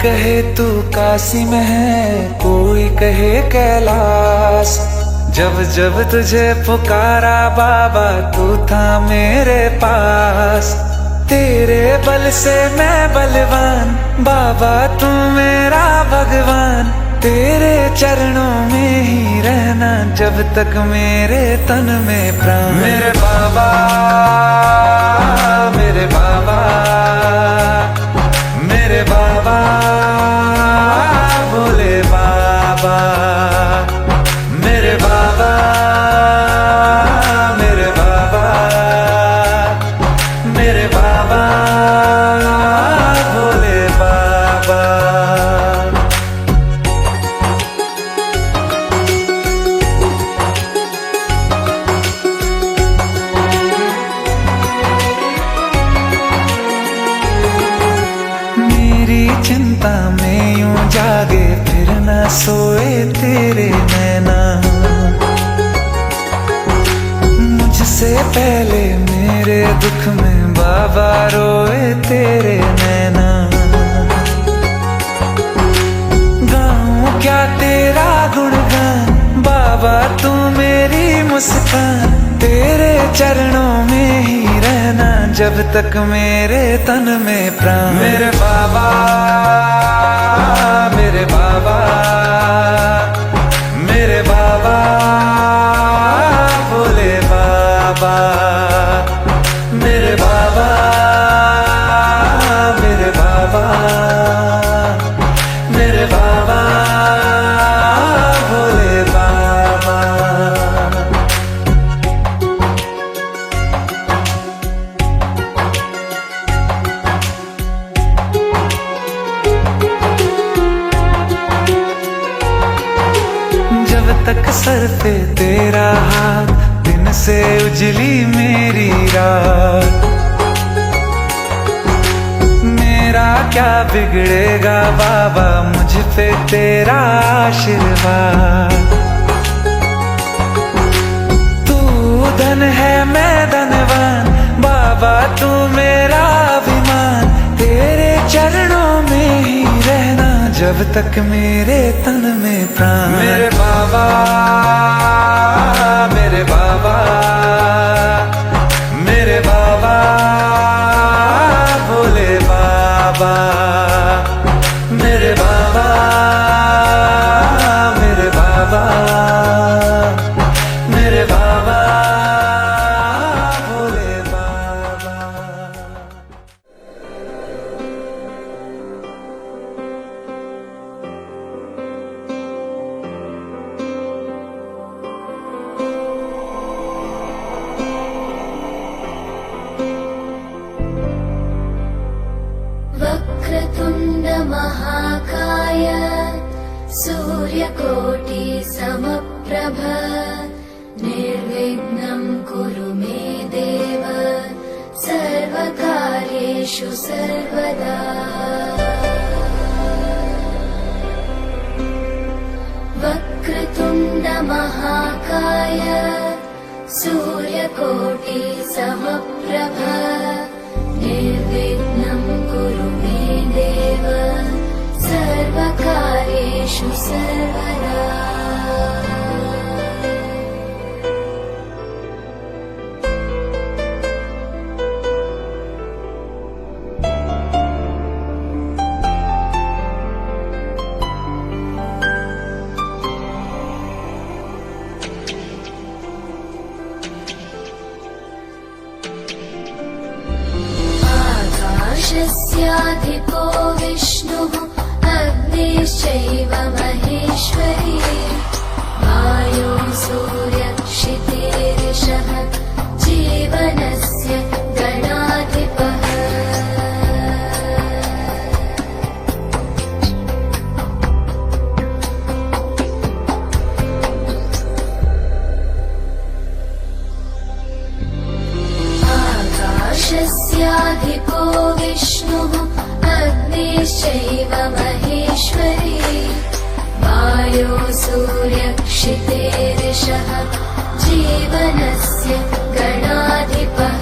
कहे तू काशी में है, कोई कहे कैलाश। जब जब तुझे पुकारा बाबा तू था मेरे पास। तेरे बल से मैं बलवान, बाबा तू मेरा भगवान। तेरे चरणों में ही रहना जब तक मेरे तन में प्राण। मेरे बाबा, मेरे बाबा, मेरे बाबा, भोले बाबा। मेरे बाबा, मेरे बाबा, मेरे बाबा, भोले बाबा। मेरी चिंता में यूं जागे फिर न सोए तेरे नैना। मुझसे पहले मेरे दुख में बाबा रोए तेरे नैना। गाऊं क्या तेरा गुणगान, बाबा तू मेरी मुस्कान। तेरे चरणों में ही रहना जब तक मेरे तन में प्राण। मेरे बाबा, मेरे बाबा, मेरे बाबा, भोले बाबा। मेरे बाबा, मेरे बाबा, मेरे बाबा, भोले बाबा। जब तक सर पे तेरा हाथ, दिन से उजली मेरी रात। मेरा क्या बिगड़ेगा बाबा, मुझ पे तेरा आशीर्वाद। तू धन है मैं धनवान, बाबा तू मेरा अभिमान। तेरे चरणों में ही रहना जब तक मेरे तन में प्राण। मेरे बाबा, मेरे बाबा, मेरे बाबा, भोले बाबा। मेरे बाबा, मेरे बाबा, मेरे बाबा, भोले बाबा। वक्रतुण्ड महाकाय सूर्यकोटि समप्रभ। निर्विघ्नं कुरु मे देव, सर्वकार्येषु सर्वदा। वक्रतुण्ड महाकाय सूर्यकोटि समप्रभ। निर्विघ्नं कुरु मे देव, सर्वकार्येषु सर्वदा। आकाशस्याधिपो विष्णुः, अग्निश्चैव महेश्वरी। वायो सूर्यक्षितेरिषः, जीवनस्य गणाधिपः। आकाशस्याधिपो विष्णुः, अग्निश्चैव महेश्वरी। वायो सूर्यक्षितेरिषः, जीवनस्य गणाधिपः।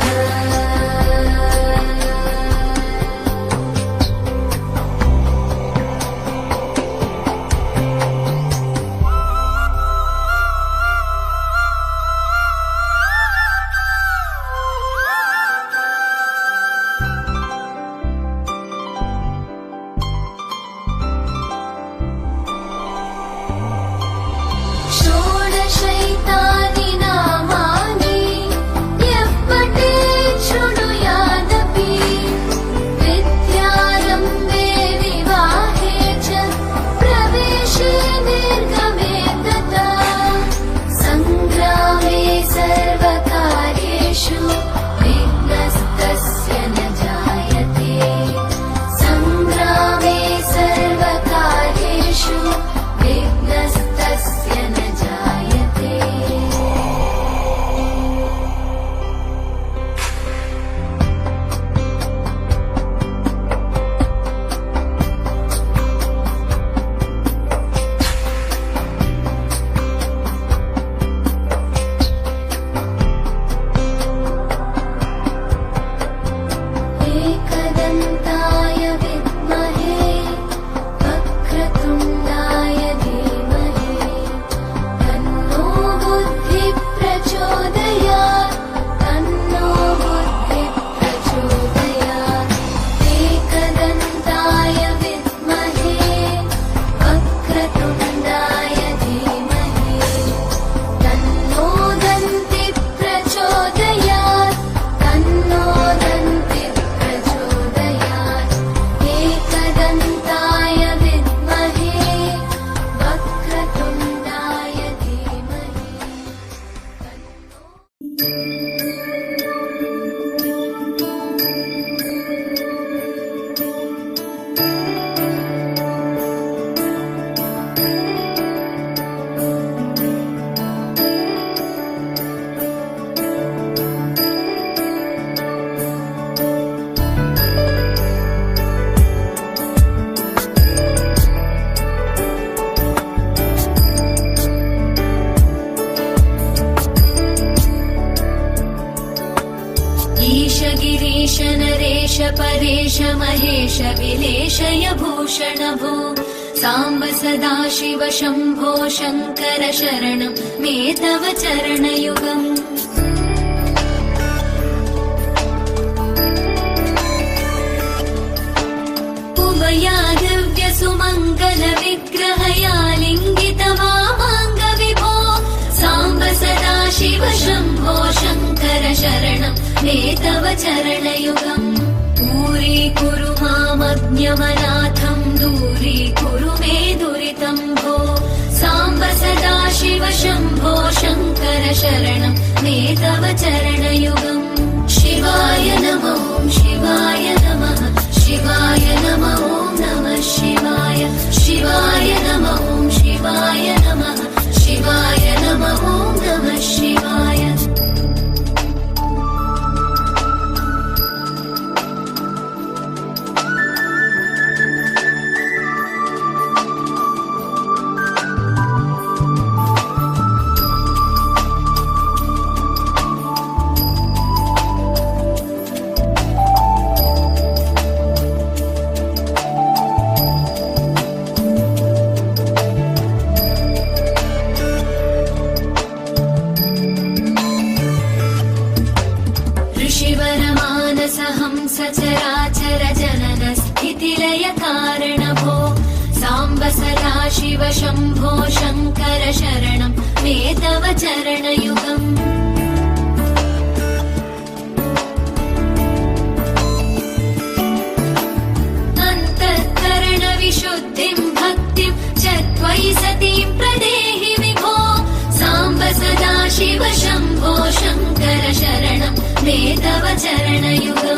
भूषण भो साम्ब सदा शिव शम्भो शङ्कर शरणं मे तव चरणयुगम् उमया दिव्य सुमङ्गल विग्रहया लिङ्गित वामाङ्ग विभो साम्ब सदा शिव शम्भो शङ्कर शरणं मे तव चरणयुगम् दूरीकुरु मामज्ञमनाथं दूरीकुरु मे दुरितं भो साम्ब सदा शिव शम्भो शङ्कर शरणं मे तव चरणयुगम् शिवाय नमो शिवाय नमः शिवाय नमो नमः शिवाय शिवाय नमो शिवाय नमः शिवाय नमो नमः शिवाय सचराचर जनन स्थितिलय कारण भो साम्ब सदा शिव शम्भो शङ्कर शरणं मे तव चरणयुगम् अन्तःकरण विशुद्धिं भक्तिं च त्वयि सतीं प्रदेहि विभो साम्ब सदा शिव शम्भो शङ्कर शरणं मे तव चरणयुगम्